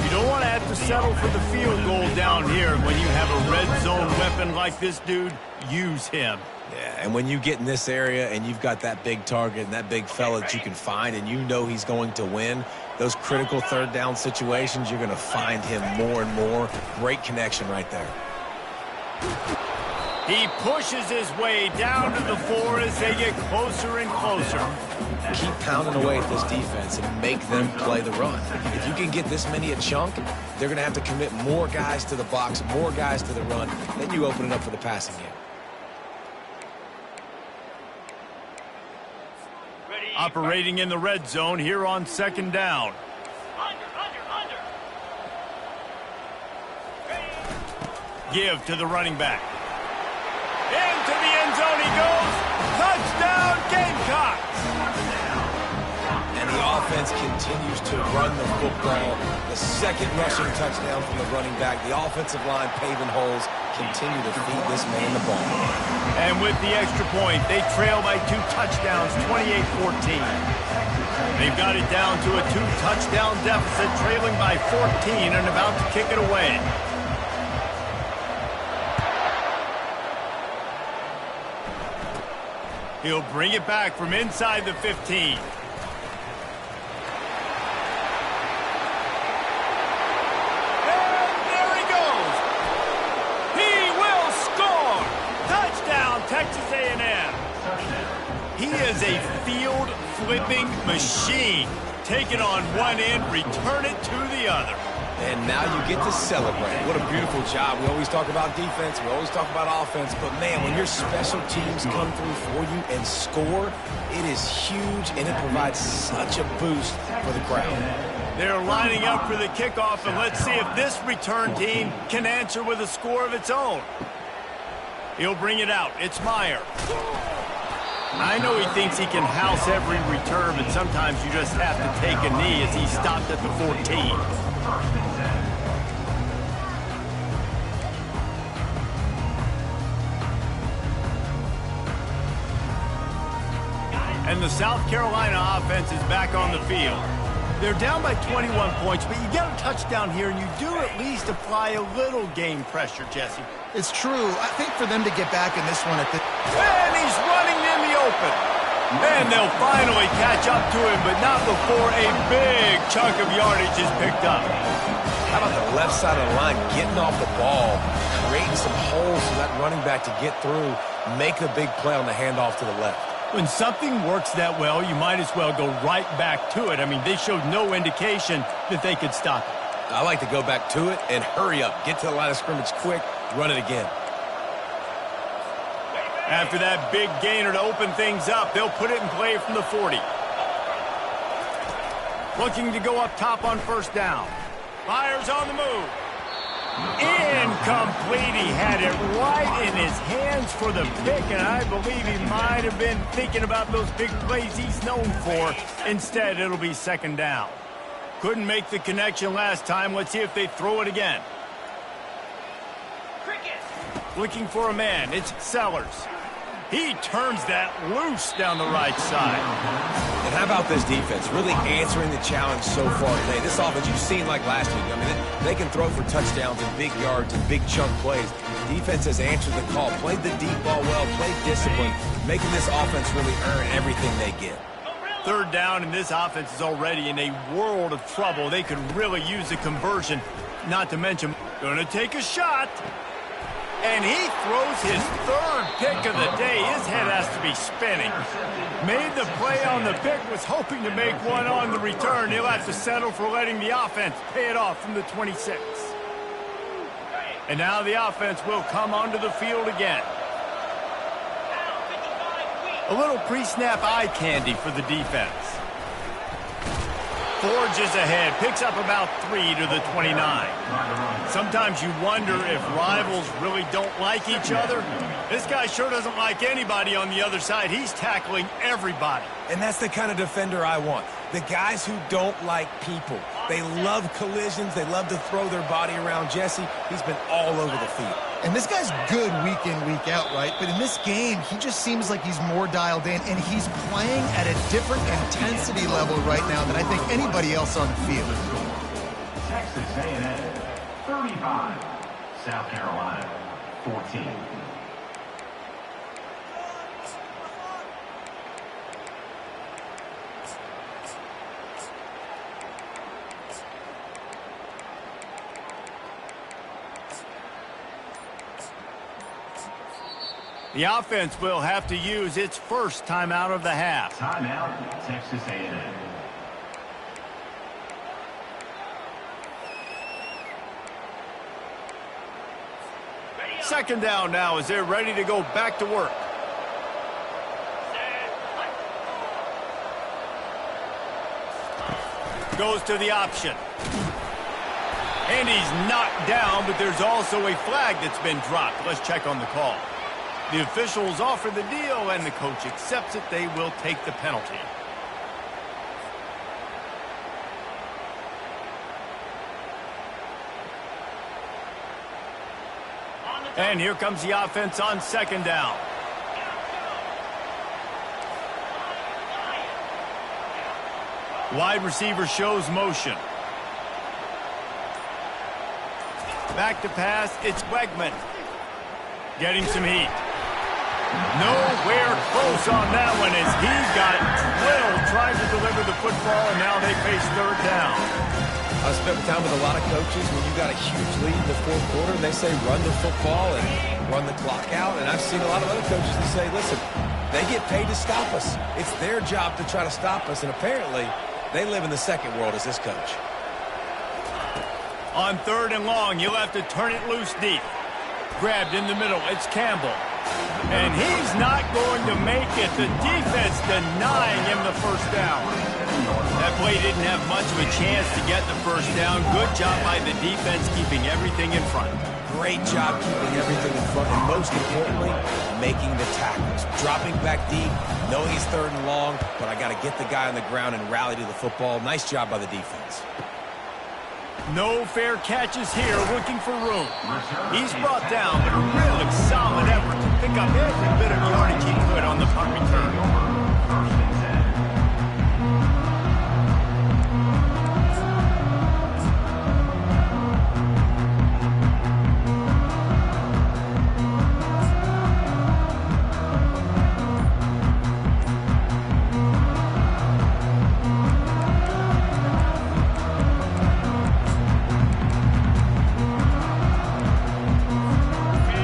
S1: You don't want to have to settle for the field goal down here. When you have a red zone weapon like this dude, use him.
S3: Yeah, and when you get in this area and you've got that big target and that big fella that you can find and you know he's going to win, those critical 3rd down situations, you're going to find him more and more. Great connection right there.
S1: He pushes his way down to the 4 as they get closer and closer.
S3: Keep pounding away at this defense and make them play the run. If you can get this many a chunk, they're going to have to commit more guys to the box, more guys to the run. Then you open it up for the passing game.
S1: Operating in the red zone here on 2nd down.
S6: Under.
S1: Give to the running back. Into the end zone he goes. Touchdown, Gamecocks!
S3: And the offense continues to run the football. The 2nd rushing touchdown from the running back. The offensive line paving holes. Continue to feed this man the ball.
S1: And with the extra point, they trail by 2 touchdowns, 28-14. They've got it down to a 2-touchdown deficit, trailing by 14 and about to kick it away. He'll bring it back from inside the 15. Texas A&M. He is a field-flipping machine. Take it on one end, return it to the other.
S3: And now you get to celebrate. What a beautiful job. We always talk about defense. We always talk about offense. But, man, when your special teams come through for you and score, it is huge, and it provides such a boost for the crowd.
S1: They're lining up for the kickoff, and let's see if this return team can answer with a score of its own. He'll bring it out. It's Meyer. I know he thinks he can house every return, but sometimes you just have to take a knee as he stopped at the 14. And the South Carolina offense is back on the field. They're down by 21 points, but you get a touchdown here, and you do at least apply a little game pressure, Jesse.
S2: It's true. I think for them to get back in this one at the...
S1: And he's running in the open. And they'll finally catch up to him, but not before a big chunk of yardage is picked up.
S3: How about the left side of the line getting off the ball, creating some holes for that running back to get through, make a big play on the handoff to the left.
S1: When something works that well, you might as well go right back to it. I mean, they showed no indication that they could stop it.
S3: I like to go back to it and hurry up. Get to the line of scrimmage quick, run it again.
S1: After that big gainer to open things up, they'll put it in play from the 40. Looking to go up top on first down. Fires on the move. Incomplete. He had it right in his hands for the pick, and I believe he might have been thinking about those big plays he's known for. Instead, it'll be second down. Couldn't make the connection last time. Let's see if they throw it again. Looking for a man. It's Sellers. He turns that loose down the right side.
S3: And how about this defense? Really answering the challenge so far today. This offense, you've seen like last week. I mean, they can throw for touchdowns and big yards and big chunk plays. Defense has answered the call, played the deep ball well, played discipline, making this offense really earn everything they get.
S1: Third down, and this offense is already in a world of trouble. They could really use a conversion, not to mention, going to take a shot. And he throws his third pick of the day. His head has to be spinning. Made the play on the pick, was hoping to make one on the return. He'll have to settle for letting the offense pay it off from the 26. And now the offense will come onto the field again. A little pre-snap eye candy for the defense. Forges ahead, picks up about 3 to the 29. Sometimes you wonder if rivals really don't like each other. This guy sure doesn't like anybody on the other side. He's tackling everybody.
S3: And that's the kind of defender I want. The guys who don't like people. They love collisions. They love to throw their body around. Jesse, he's been all over the field.
S2: And this guy's good week in, week out, right? But in this game, he just seems like he's more dialed in, and he's playing at a different intensity level right now than I think anybody else on the field.
S4: Texas A&M, 35. South Carolina, 14.
S1: The offense will have to use its first timeout of the half.
S4: Timeout, Texas A&M.
S1: Second down now as they're ready to go back to work. Goes to the option. And he's knocked down, but there's also a flag that's been dropped. Let's check on the call. The officials offer the deal, and the coach accepts it. They will take the penalty. And here comes the offense on second down. Wide receiver shows motion. Back to pass, it's Wegman. Getting some heat. Nowhere close on that one as he got drilled trying to deliver the football, and now they face third down.
S3: I've spent time with a lot of coaches when you got a huge lead in the fourth quarter, and they say run the football and run the clock out. And I've seen a lot of other coaches that say, listen, they get paid to stop us. It's their job to try to stop us, and apparently they live in the second world as this coach.
S1: On third and long, you'll have to turn it loose deep. Grabbed in the middle, it's Campbell. And he's not going to make it. The defense denying him the first down. That play didn't have much of a chance to get the first down. Good job by the defense keeping everything in front.
S3: Great job keeping everything in front, and most importantly, making the tackles. Dropping back deep, knowing he's third and long, but I got to get the guy on the ground and rally to the football. Nice job by the defense.
S1: No fair catches here, looking for room. He's brought down, but a really solid effort to pick up every bit of yardage he could on the punt return.
S4: First and
S1: 10.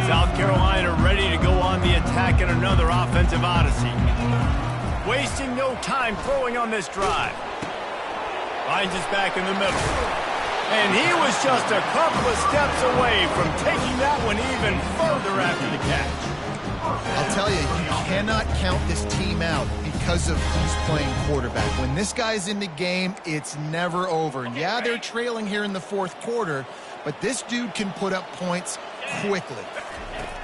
S1: South Carolina ready to go on the attack in a another offensive odyssey. Wasting no time throwing on this drive. Finds us back in the middle. And he was just a couple of steps away from taking that one even further after the catch.
S2: I'll tell you, you cannot count this team out because of who's playing quarterback. When this guy's in the game, it's never over. And yeah, they're trailing here in the fourth quarter, but this dude can put up points quickly.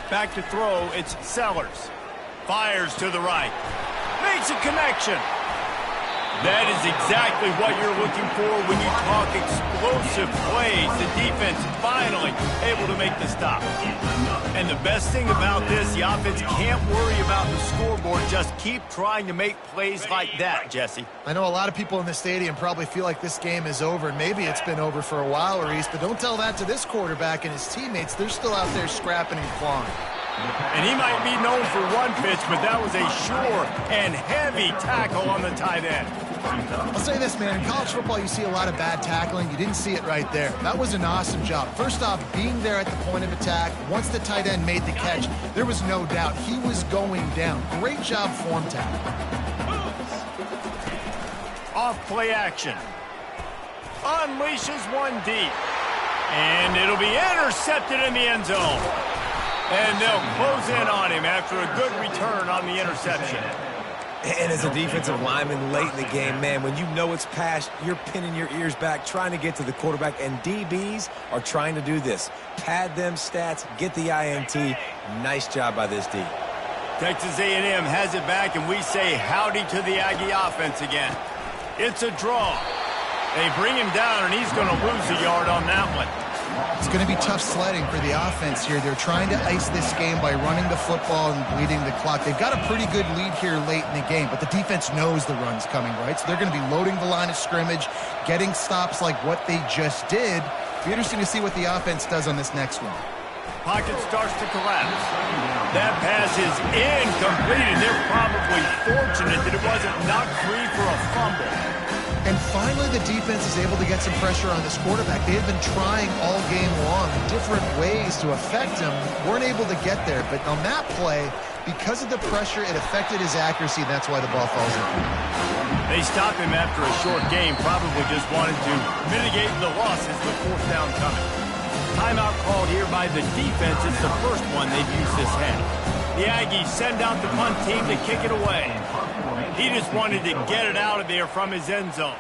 S1: Back to throw, it's Sellers. Fires to the right. Makes a connection. That is exactly what you're looking for when you talk explosive plays. The defense finally able to make the stop. And the best thing about this, the offense can't worry about the scoreboard. Just keep trying to make plays like that, Jesse.
S2: I know a lot of people in the stadium probably feel like this game is over, and maybe it's been over for a while, Reese, but don't tell that to this quarterback and his teammates. They're still out there scrapping and clawing.
S1: And he might be known for one pitch, but that was a sure and heavy tackle on the tight end.
S2: I'll say this, man. In college football, you see a lot of bad tackling. You didn't see it right there. That was an awesome job. First off, being there at the point of attack. Once the tight end made the catch, there was no doubt he was going down. Great job form tackle.
S1: Off play action. Unleashes one deep. And it'll be intercepted in the end zone. And they'll close in on him after a good return on the interception.
S3: And as a defensive lineman late in the game, man, when you know it's past, you're pinning your ears back, trying to get to the quarterback, and DBs are trying to do this. Pad them stats, get the INT. Nice job by this D.
S1: Texas A&M has it back, and we say howdy to the Aggie offense again. It's a draw. They bring him down, and he's going to lose a yard on that one.
S2: It's going to be tough sledding for the offense here. They're trying to ice this game by running the football and bleeding the clock. They've got a pretty good lead here late in the game, but the defense knows the run's coming, right? So they're going to be loading the line of scrimmage, getting stops like what they just did. It'll be interesting to see what the offense does on this next one.
S1: Pocket starts to collapse. That pass is incomplete, and they're probably fortunate that it wasn't knocked free for a fumble.
S2: And finally, the defense is able to get some pressure on this quarterback. They had been trying all game long different ways to affect him. Weren't able to get there. But on that play, because of the pressure, it affected his accuracy, and that's why the ball falls in.
S1: They stopped him after a short game, probably just wanted to mitigate the losses with fourth down coming. Timeout called here by the defense. It's the first one they've used this half. The Aggies send out the punt team to kick it away. He just wanted to get it out of there from his end zone.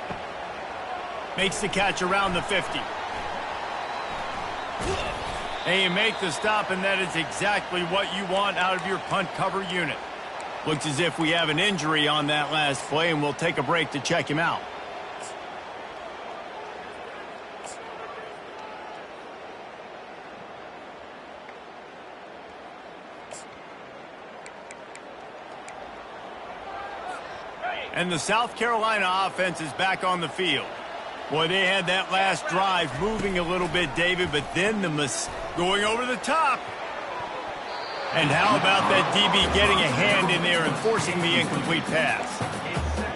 S1: Makes the catch around the 50. And you make the stop, and that is exactly what you want out of your punt cover unit. Looks as if we have an injury on that last play, and we'll take a break to check him out. And the South Carolina offense is back on the field. Boy, they had that last drive moving a little bit, David, but then going over the top. And how about that DB getting a hand in there and forcing the incomplete pass?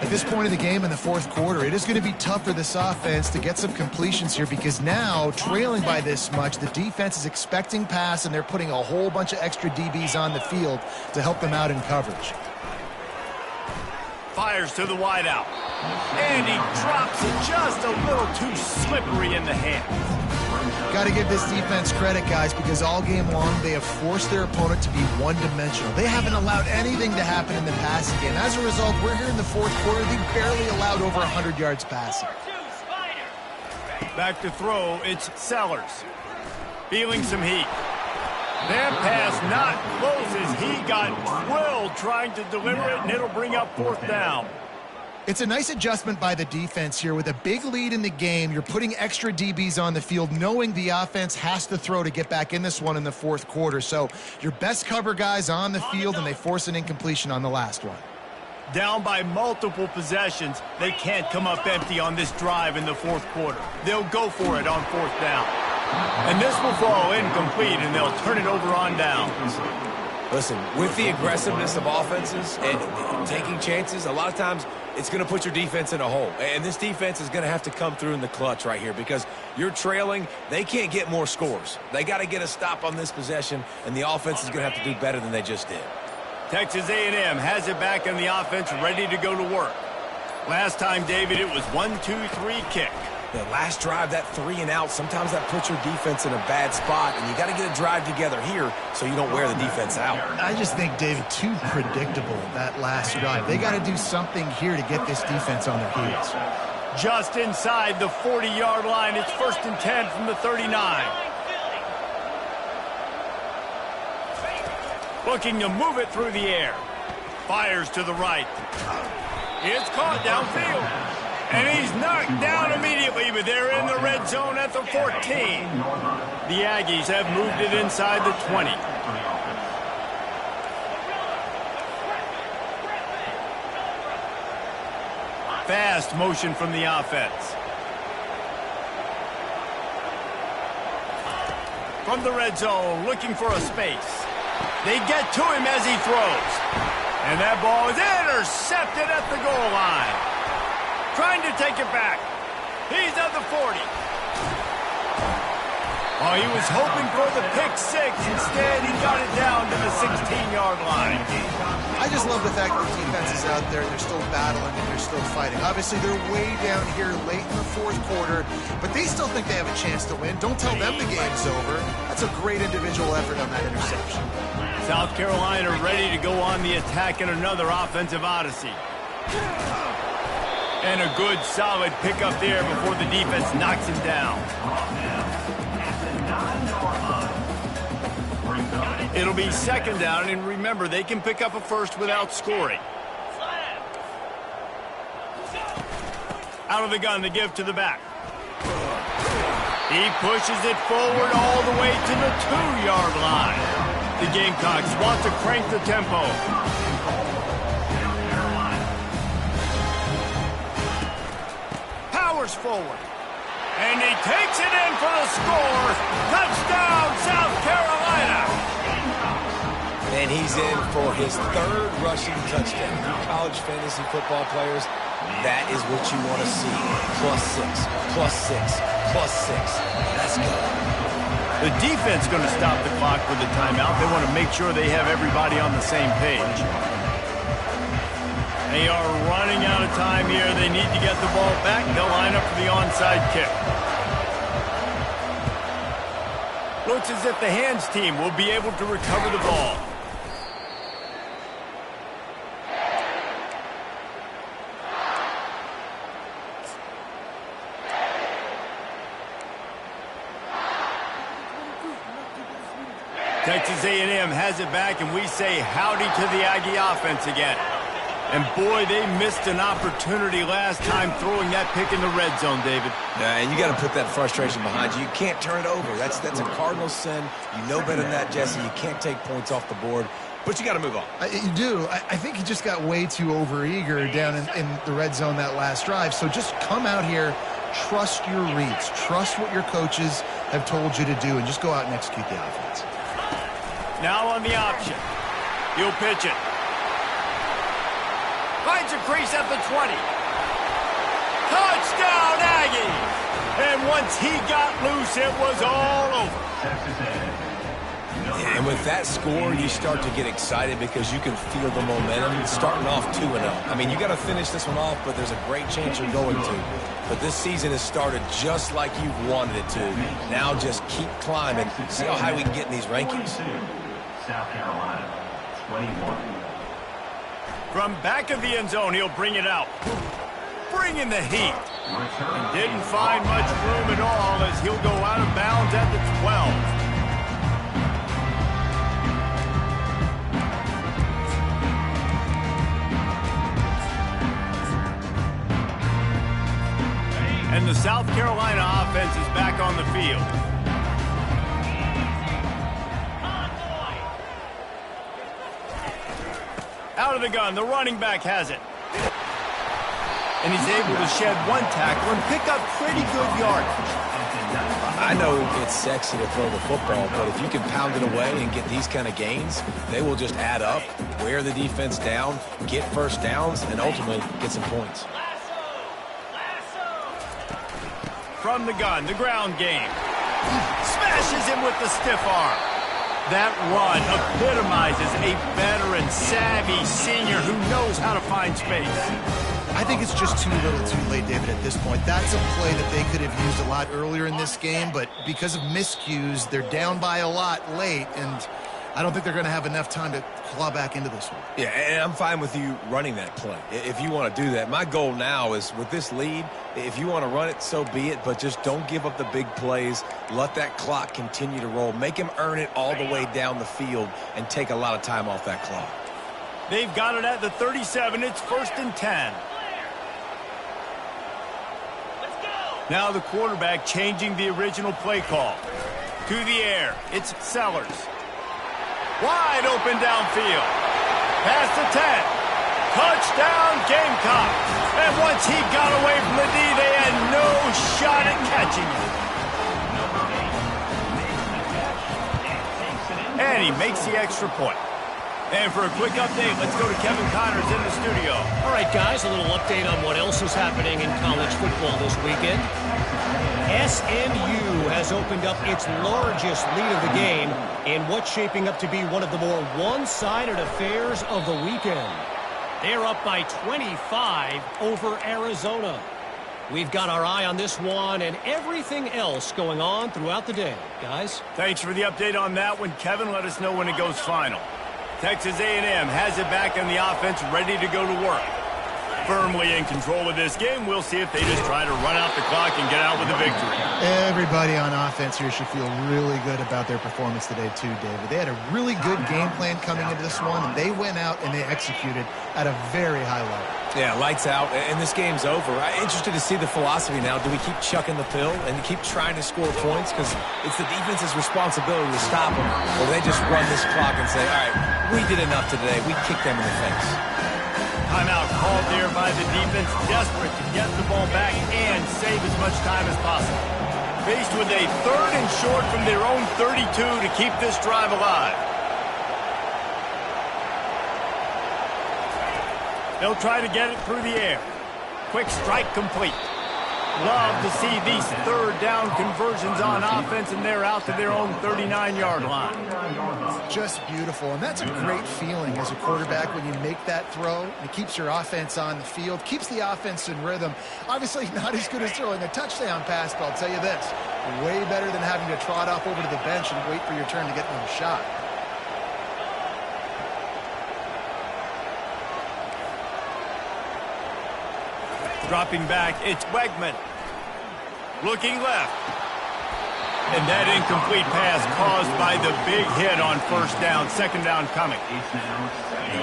S2: At this point of the game in the fourth quarter, it is going to be tough for this offense to get some completions here because now, trailing by this much, the defense is expecting pass, and they're putting a whole bunch of extra DBs on the field to help them out in coverage.
S1: Fires to the wideout. And he drops it just a little too slippery in the hand.
S2: Got to give this defense credit, guys, because all game long they have forced their opponent to be one-dimensional. They haven't allowed anything to happen in the passing game. As a result, we're here in the fourth quarter. They barely allowed over 100 yards passing.
S1: Back to throw, it's Sellers. Feeling some heat. That pass not close as he got drilled trying to deliver it, and it'll bring up fourth down.
S2: It's a nice adjustment by the defense here. With a big lead in the game, you're putting extra DBs on the field, knowing the offense has to throw to get back in this one in the fourth quarter. So your best cover guys on the field, and they force an incompletion on the last one.
S1: Down by multiple possessions, they can't come up empty on this drive in the fourth quarter. They'll go for it on fourth down. And this will fall incomplete, and they'll turn it over on downs.
S3: Listen, with the aggressiveness of offenses and taking chances, a lot of times it's going to put your defense in a hole. And this defense is going to have to come through in the clutch right here because you're trailing. They can't get more scores. They got to get a stop on this possession, and the offense is going to have to do better than they just did.
S1: Texas A&M has it back in the offense, ready to go to work. Last time, David, it was 1-2-3 kick.
S3: The last drive, that 3 and out, sometimes that puts your defense in a bad spot, and you got to get a drive together here so you don't wear the defense out.
S2: I just think, David, too predictable, that last drive. They got to do something here to get this defense on their heels.
S1: Just inside the 40-yard line. It's 1st and 10 from the 39. Looking to move it through the air. Fires to the right. It's caught downfield. And he's knocked down immediately, but they're in the red zone at the 14. The Aggies have moved it inside the 20. Fast motion from the offense. From the red zone, looking for a space. They get to him as he throws. And that ball is intercepted at the goal line. Trying to take it back. He's at the 40. Oh, he was hoping for the pick six. Instead, he got it down to the 16-yard line.
S2: I just love the fact that the defense is out there. They're still battling and they're still fighting. Obviously, they're way down here late in the 4th quarter, but they still think they have a chance to win. Don't tell them the game's over. That's a great individual effort on that interception.
S1: South Carolina ready to go on the attack in another offensive odyssey. And a good, solid pickup there before the defense knocks him down. It'll be 2nd down, and remember, they can pick up a first without scoring. Out of the gun, the give to the back. He pushes it forward all the way to the 2-yard line. The Gamecocks want to crank the tempo. Forward. And he takes it in for the score. Touchdown, South Carolina.
S3: And he's in for his 3rd rushing touchdown. You college fantasy football players, that is what you want to see. +6, +6, +6. Let's go.
S1: The defense going to stop the clock with the timeout. They want to make sure they have everybody on the same page. They are running out of time here. They need to get the ball back. They'll line up for the onside kick. Looks as if the hands team will be able to recover the ball. Texas A&M has it back, and we say howdy to the Aggie offense again. And boy, they missed an opportunity last time throwing that pick in the red zone, David.
S3: And you got to put that frustration behind you. You can't turn it over. That's a cardinal sin. You know better than that, Jesse. You can't take points off the board, but you got to move on.
S2: You do. I think he just got way too overeager down in the red zone that last drive. So just come out here, trust your reads, trust what your coaches have told you to do, and just go out and execute the offense.
S1: Now on the option. He'll pitch it. Finds a crease at the 20. Touchdown, Aggies! And once he got loose, it was all over.
S3: And with that score, you start to get excited because you can feel the momentum starting off 2-0. I mean, you got to finish this one off, but there's a great chance you're going to. But this season has started just like you've wanted it to. Now just keep climbing. See how high we can get in these rankings.
S4: South Carolina, 21.
S1: From back of the end zone, he'll bring it out. Bringing the heat. And didn't find much room at all as he'll go out of bounds at the 12. And the South Carolina offense is back on the field. Out of the gun, the running back has it. And he's able to shed one tackle and pick up pretty good yardage.
S3: I know it's sexy to throw the football, but if you can pound it away and get these kind of gains, they will just add up, wear the defense down, get first downs, and ultimately get some points.
S1: From the gun, the ground game. Smashes him with the stiff arm. That run epitomizes a veteran, savvy senior who knows how to find space.
S2: I think it's just too little too late, David, at this point. That's a play that they could have used a lot earlier in this game, but because of miscues, they're down by a lot late, and I don't think they're going to have enough time to claw back into this one.
S3: Yeah, and I'm fine with you running that play if you want to do that. My goal now is with this lead, if you want to run it, so be it, but just don't give up the big plays. Let that clock continue to roll. Make him earn it all the way down the field and take a lot of time off that clock.
S1: They've got it at the 37. It's 1st and 10.
S6: Let's go.
S1: Now the quarterback changing the original play call. To the air. It's Sellers. Wide open downfield. Past the 10. Touchdown Gamecocks. And once he got away from the D, they had no shot at catching him. And he makes the extra point. And for a quick update, let's go to Kevin Connors in the studio.
S5: All right, guys, a little update on what else is happening in college football this weekend. SMU has opened up its largest lead of the game in what's shaping up to be one of the more one-sided affairs of the weekend. They're up by 25 over Arizona. We've got our eye on this one and everything else going on throughout the day. Guys?
S1: Thanks for the update on that one. Kevin, let us know when it goes final. Texas A&M has it back in the offense, ready to go to work. Firmly in control of this game. We'll see if they just try to run out the clock and get out with a victory.
S2: Everybody on offense here should feel really good about their performance today too, David. They had a really good game plan coming into this one, and they went out and they executed at a very high level.
S3: Yeah, lights out, and this game's over. I'm interested to see the philosophy now. Do we keep chucking the pill and keep trying to score points? Because it's the defense's responsibility to stop them. Or they just run this clock and say, all right, we did enough today. We kicked them in the face.
S1: Timeout called there by the defense, desperate to get the ball back and save as much time as possible. Faced with a 3rd and short from their own 32 to keep this drive alive. They'll try to get it through the air. Quick strike complete. Love to see these 3rd down conversions on offense, and they're out to their own 39-yard line.
S2: Just beautiful, and that's a great feeling as a quarterback when you make that throw. It keeps your offense on the field, keeps the offense in rhythm. Obviously not as good as throwing a touchdown pass, but I'll tell you this, way better than having to trot off over to the bench and wait for your turn to get another shot.
S1: Dropping back, it's Wegman. Looking left. And that incomplete pass caused by the big hit on 1st down, 2nd down coming.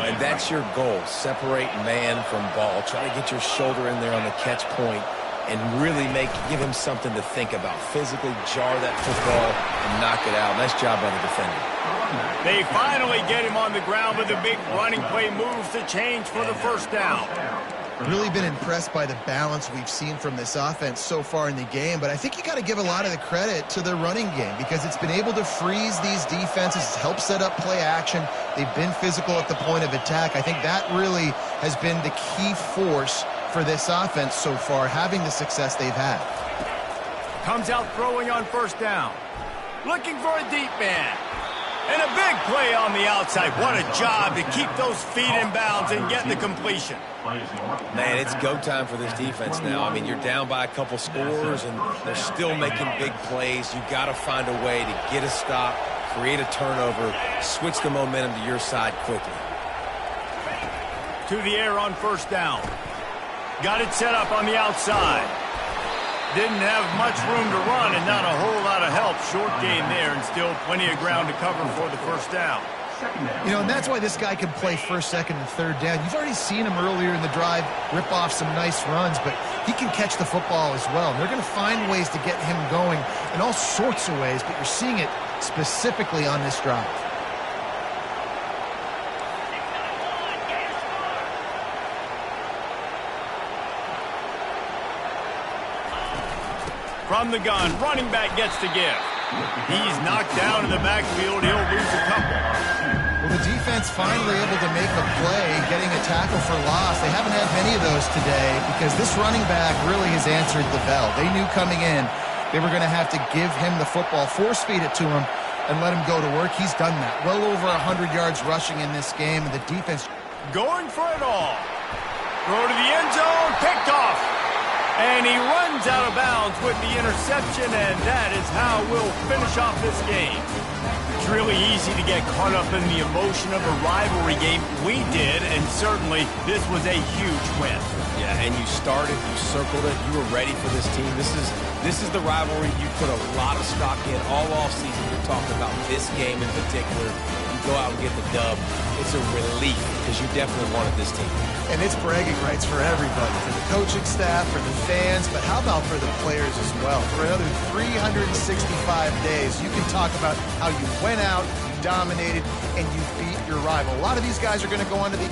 S3: And that's your goal. Separate man from ball. Try to get your shoulder in there on the catch point and really give him something to think about. Physically jar that football and knock it out. Nice job by the defender.
S1: They finally get him on the ground, but the big running play moves the change for the 1st down.
S2: Really been impressed by the balance we've seen from this offense so far in the game, but I think you got to give a lot of the credit to the running game because it's been able to freeze these defenses, it's helped set up play action. They've been physical at the point of attack. I think that really has been the key force for this offense so far, having the success they've had.
S1: Comes out throwing on 1st down. Looking for a deep man. And a big play on the outside. What a job to keep those feet in bounds and get the completion.
S3: Man, it's go time for this defense now. I mean, you're down by a couple scores, and they're still making big plays. You got to find a way to get a stop, create a turnover, switch the momentum to your side quickly.
S1: To the air on 1st down. Got it set up on the outside. Didn't have much room to run and not a whole lot of help. Short gain there and still plenty of ground to cover for the 1st down.
S2: You know, and that's why this guy can play 1st, 2nd, and 3rd down. You've already seen him earlier in the drive rip off some nice runs, but he can catch the football as well. And they're going to find ways to get him going in all sorts of ways, but you're seeing it specifically on this drive.
S1: From the gun, running back gets the gift. He's knocked down in the backfield. He'll lose a couple.
S2: Well, the defense finally able to make a play, getting a tackle for loss. They haven't had many of those today because this running back really has answered the bell. They knew coming in they were going to have to give him the football, force feed it to him, and let him go to work. He's done that. Well over 100 yards rushing in this game, and the defense
S1: going for it all. Throw to the end zone, picked off. And he runs out of bounds with the interception, and that is how we'll finish off this game. It's really easy to get caught up in the emotion of a rivalry game. We did, and certainly this was a huge win.
S3: Yeah, and you started, you circled it, you were ready for this team. This is the rivalry you put a lot of stock in all offseason. We're talking about this game in particular. You go out and get the dub. It's a relief because you definitely wanted this team.
S2: And it's bragging rights for everybody, for the coaching staff, for the fans, but how about for the players as well? For another 365 days, you can talk about how you went out, you dominated, and you beat your rival. A lot of these guys are going to go on to the